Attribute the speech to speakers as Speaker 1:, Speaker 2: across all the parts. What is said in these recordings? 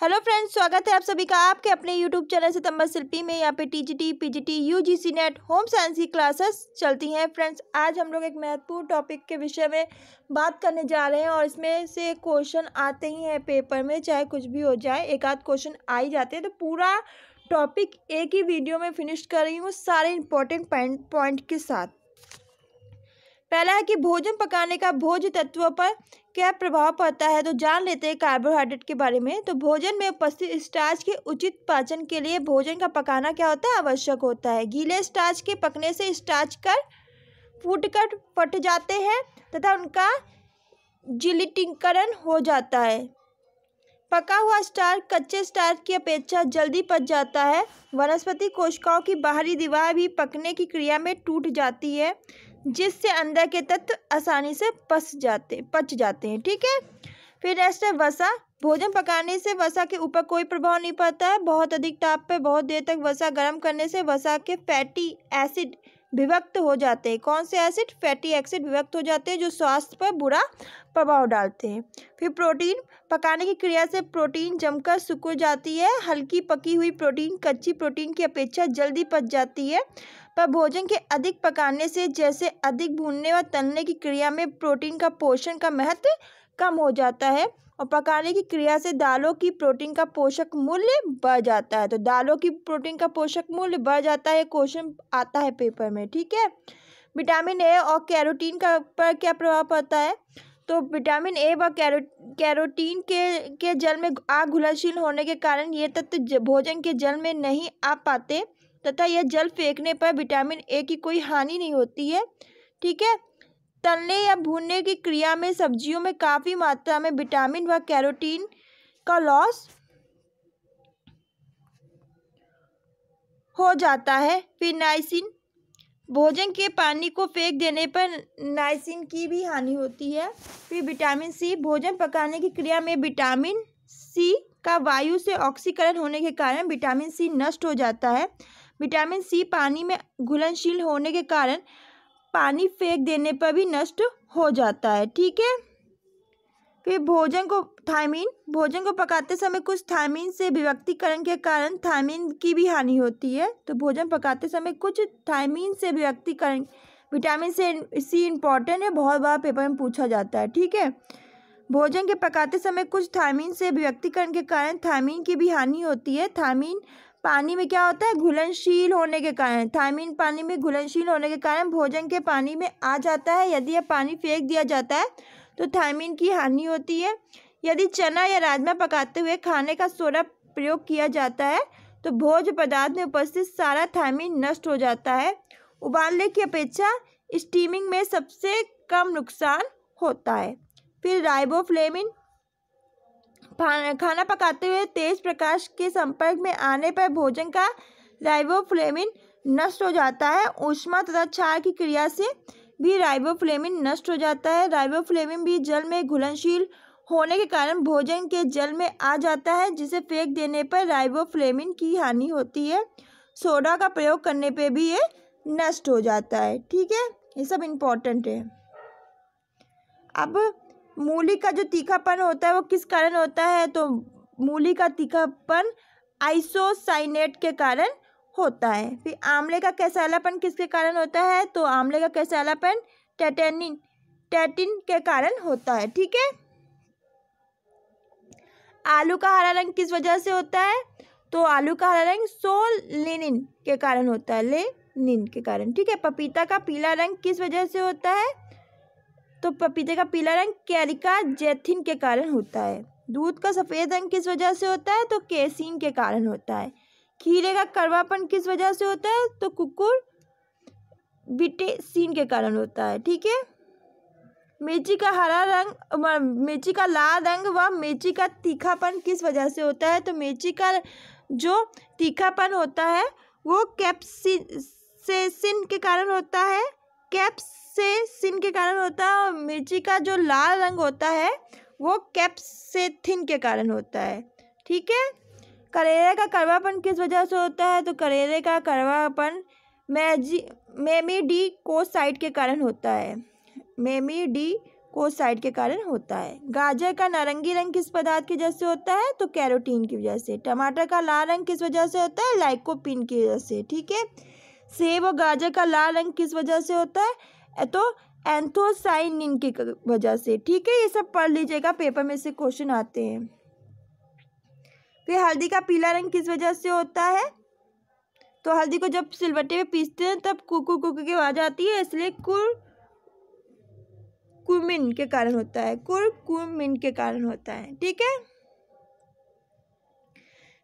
Speaker 1: Hello friends, स्वागत है आप सभी का आपके अपने यूट्यूब चैनल सितंबर शिल्पी में। यहाँ पे TGT, PGT, UGC net, home science की क्लासेस चलती हैं। फ्रेंड्स, आज हम लोग एक महत्वपूर्ण टॉपिक के विषय में बात करने जा रहे हैं और इसमें से क्वेश्चन आते ही हैं पेपर में, चाहे कुछ भी हो जाए, एक आध क्वेश्चन आ ही जाते हैं। तो पूरा टॉपिक एक ही वीडियो में फिनिश कर रही हूँ सारे इंपॉर्टेंट पॉइंट के साथ। पहला है कि भोजन पकाने का भोज्य तत्वों पर क्या प्रभाव पड़ता है। तो जान लेते हैं कार्बोहाइड्रेट के बारे में। तो भोजन में उपस्थित स्टार्च के उचित पाचन के लिए भोजन का पकाना क्या होता है, आवश्यक होता है। गीले स्टार्च के पकने से स्टार्च फूटकर फट जाते हैं तथा उनका जिलिटीकरण हो जाता है। पका हुआ स्टार्च कच्चे स्टार्च की अपेक्षा जल्दी पच जाता है। वनस्पति कोशिकाओं की बाहरी दीवार भी पकने की क्रिया में टूट जाती है, जिससे अंदर के तत्व आसानी से पच जाते हैं। ठीक है। फिर नेक्स्ट है वसा। भोजन पकाने से वसा के ऊपर कोई प्रभाव नहीं पड़ता है। बहुत अधिक ताप पर बहुत देर तक वसा गर्म करने से वसा के फैटी एसिड विभक्त हो जाते हैं। कौन से एसिड? फैटी एसिड विभक्त हो जाते हैं, जो स्वास्थ्य पर बुरा प्रभाव डालते हैं। फिर प्रोटीन। पकाने की क्रिया से प्रोटीन जमकर सिकुड़ जाती है। हल्की पकी हुई प्रोटीन कच्ची प्रोटीन की अपेक्षा जल्दी पच जाती है, पर भोजन के अधिक पकाने से, जैसे अधिक भूनने व तलने की क्रिया में, प्रोटीन का पोषण का महत्व कम हो जाता है और पकाने की क्रिया से दालों की प्रोटीन का पोषक मूल्य बढ़ जाता है। तो दालों की प्रोटीन का पोषक मूल्य बढ़ जाता है, क्वेश्चन आता है पेपर में। ठीक है। विटामिन ए और कैरोटीन का पर क्या प्रभाव पड़ता है। तो विटामिन ए व कैरोटीन के जल में घुलनशील होने के कारण ये तत्व भोजन के जल में नहीं आ पाते तथा यह जल फेंकने पर विटामिन ए की कोई हानि नहीं होती है। ठीक है। तलने या भूनने की क्रिया में सब्जियों में काफ़ी मात्रा में विटामिन व कैरोटीन का लॉस हो जाता है। फिर नाइसिन। भोजन के पानी को फेंक देने पर नाइसिन की भी हानि होती है। फिर विटामिन सी। भोजन पकाने की क्रिया में विटामिन सी का वायु से ऑक्सीकरण होने के कारण विटामिन सी नष्ट हो जाता है। विटामिन सी पानी में घुलनशील होने के कारण पानी फेंक देने पर भी नष्ट हो जाता है। ठीक है। फिर थायमीन। भोजन को पकाते समय कुछ थायमीन से विभक्तीकरण के कारण थायमीन की भी हानि होती है। तो भोजन पकाते समय कुछ थायमीन से विभक्तीकरण, विटामिन सी इंपॉर्टेंट है, बहुत बार पेपर में पूछा जाता है। ठीक है। भोजन के पकाते समय कुछ थायमीन से विभक्तीकरण के कारण थायमीन की भी हानि होती है। थायमीन पानी में क्या होता है, घुलनशील होने के कारण, थायमीन पानी में घुलनशील होने के कारण भोजन के पानी में आ जाता है। यदि यह पानी फेंक दिया जाता है तो थायमीन की हानि होती है। यदि चना या राजमा पकाते हुए खाने का सोडा प्रयोग किया जाता है तो भोज्य पदार्थ में उपस्थित सारा थायमीन नष्ट हो जाता है। उबालने की अपेक्षा स्टीमिंग में सबसे कम नुकसान होता है। फिर राइबोफ्लेविन। खाना पकाते हुए तेज प्रकाश के संपर्क में आने पर भोजन का राइबोफ्लेविन नष्ट हो जाता है। ऊष्मा तथा क्षार की क्रिया से भी राइबोफ्लेविन नष्ट हो जाता है। राइबोफ्लेविन भी जल में घुलनशील होने के कारण भोजन के जल में आ जाता है, जिसे फेंक देने पर राइबोफ्लेविन की हानि होती है। सोडा का प्रयोग करने पे भी ये नष्ट हो जाता है। ठीक है। ये सब इम्पोर्टेंट है। अब मूली का जो तीखापन होता है वो किस कारण होता है। तो मूली का तीखापन आइसोसाइनेट के कारण होता है। फिर आंवले का कैसालापन किसके कारण होता है। तो आंवले का कैसालापन टैटिन के कारण होता है। ठीक है। आलू का हरा रंग किस वजह से होता है। तो आलू का हरा रंग सोलेनिन के कारण होता है, लेनिन के कारण। ठीक है। पपीता का पीला रंग किस वजह से होता है। तो पपीते का पीला रंग कैरिका जैथिन के कारण होता है। दूध का सफ़ेद रंग किस वजह से होता है। तो केसीन के कारण होता है। खीरे का कड़वापन किस वजह से होता है। तो कुकुर बिटेसिन के कारण होता है। ठीक है। मिर्ची का लाल रंग व मिर्ची का तीखापन किस वजह से होता है। तो मिर्ची का जो तीखापन होता है वो कैप्सेसिन के कारण होता है, कैप्सेसिन के कारण होता है। और मिर्ची का जो लाल रंग होता है वो कैप्सेथिन के कारण होता है। ठीक है। करेले का कड़वापन किस वजह से होता है। तो करेले का कड़वापन मेमिडीकोसाइड के कारण होता है, मेमिडीकोसाइड कोसाइड के कारण होता है। गाजर का नारंगी रंग किस पदार्थ की वजह से होता है? तो कैरोटीन की वजह से। टमाटर का लाल रंग किस वजह से होता है? लाइकोपीन की वजह से। ठीक है। सेब और गाजर का लाल रंग किस वजह से होता है? तो एंथोसाइनिन की वजह से। ठीक है, ये सब पढ़ लीजिएगा, पेपर में से क्वेश्चन आते हैं। फिर हल्दी का पीला रंग किस वजह से होता है? तो हल्दी को जब सिलबट्टे में पीसते हैं तब कुकु कुकु की आवाज आती है, इसलिए कुमिन के कारण होता है। कुमिन के कारण होता है। ठीक है।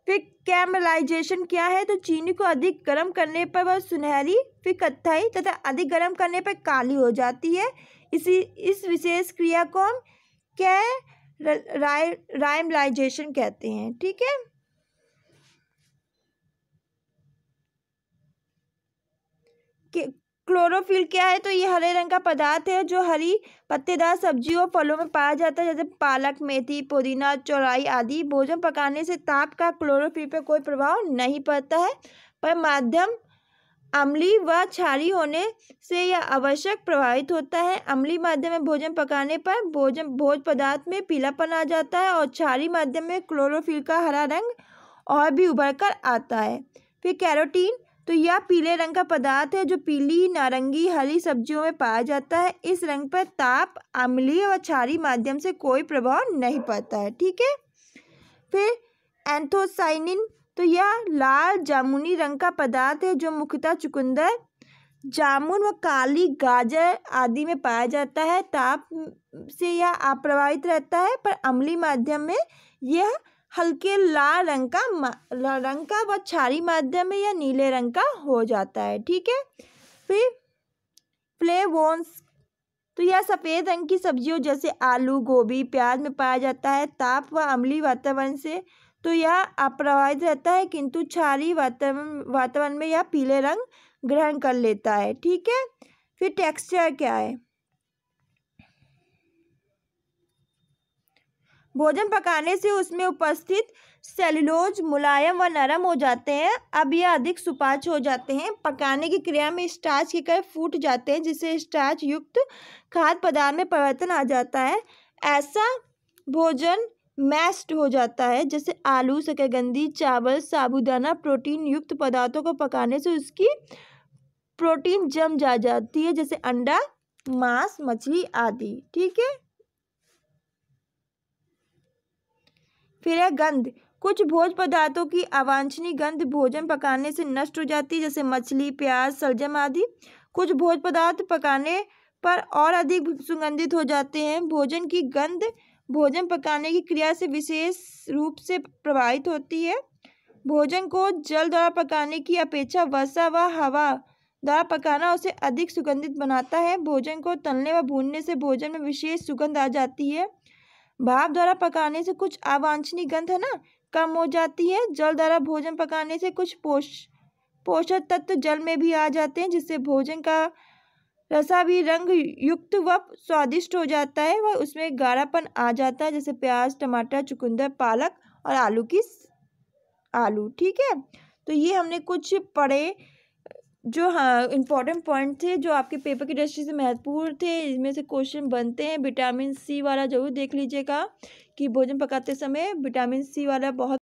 Speaker 1: फिर कैरमलाइजेशन क्या है? तो चीनी को अधिक गर्म करने पर वह सुनहरी, फिर कत्थई तथा अधिक गर्म करने पर काली हो जाती है। इस विशेष क्रिया को हम कैरमलाइजेशन कहते हैं। ठीक है। क्लोरोफिल क्या है? तो ये हरे रंग का पदार्थ है जो हरी पत्तेदार सब्जियों और फलों में पाया जाता है, जैसे पालक, मेथी, पुदीना, चौलाई आदि। भोजन पकाने से ताप का क्लोरोफिल पर कोई प्रभाव नहीं पड़ता है, पर माध्यम अम्लीय व क्षारीय होने से यह आवश्यक प्रभावित होता है। अम्लीय माध्यम में भोजन पकाने पर भोज्य पदार्थ में पीलापन आ जाता है और क्षारीय माध्यम में क्लोरोफिल का हरा रंग और भी उभर कर आता है। फिर कैरोटीन, तो यह पीले रंग का पदार्थ है जो पीली, नारंगी, हरी सब्जियों में पाया जाता है। इस रंग पर ताप, अम्लीय व क्षारीय माध्यम से कोई प्रभाव नहीं पड़ता है। ठीक है। फिर एंथोसाइनिन, तो यह लाल जामुनी रंग का पदार्थ है जो मुख्यतः चुकंदर, जामुन व काली गाजर आदि में पाया जाता है। ताप से यह अप्रभावित रहता है, पर अम्लीय माध्यम में यह हल्के लाल रंग का व क्षारीय माध्यम में यह नीले रंग का हो जाता है। ठीक है। फिर फ्लेवोन्स, तो यह सफ़ेद रंग की सब्जियों जैसे आलू, गोभी, प्याज में पाया जाता है। ताप व अम्लीय वातावरण से तो यह अप्रभावित रहता है, किंतु क्षारीय वातावरण में यह पीले रंग ग्रहण कर लेता है। ठीक है। फिर टेक्सचर क्या है? भोजन पकाने से उसमें उपस्थित सेल्यूलोज मुलायम व नरम हो जाते हैं। अब यह अधिक सुपाच्य हो जाते हैं। पकाने की क्रिया में स्टार्च के कण फूट जाते हैं, जिससे स्टार्च युक्त खाद्य पदार्थ में परिवर्तन आ जाता है। ऐसा भोजन मैश्ड हो जाता है, जैसे आलू, शकरकंदी, चावल, साबूदाना। प्रोटीन युक्त पदार्थों को पकाने से उसकी प्रोटीन जम जा जाती है, जैसे अंडा, मांस, मछली आदि। ठीक है। फिर है गंध। कुछ भोज्य पदार्थों की अवांछनीय गंध भोजन पकाने से नष्ट हो जाती है, जैसे मछली, प्याज, शलजम आदि। कुछ भोज्य पदार्थ पकाने पर और अधिक सुगंधित हो जाते हैं। भोजन की गंध भोजन पकाने की क्रिया से विशेष रूप से प्रभावित होती है। भोजन को जल द्वारा पकाने की अपेक्षा वसा व हवा द्वारा पकाना उसे अधिक सुगंधित बनाता है। भोजन को तलने व भूनने से भोजन में विशेष सुगंध आ जाती है। भाप द्वारा पकाने से कुछ अवांछनीय गंध है ना कम हो जाती है। जल द्वारा भोजन पकाने से कुछ पोषक तत्व जल में भी आ जाते हैं, जिससे भोजन का रसा भी रंग युक्त व स्वादिष्ट हो जाता है व उसमें गाढ़ापन आ जाता है, जैसे प्याज, टमाटर, चुकंदर, पालक और आलू। ठीक है। तो ये हमने कुछ पढ़े जो इम्पोर्टेंट पॉइंट थे, जो आपके पेपर की दृष्टि से महत्वपूर्ण थे। इसमें से क्वेश्चन बनते हैं। विटामिन सी वाला जरूर देख लीजिएगा कि भोजन पकाते समय विटामिन सी वाला बहुत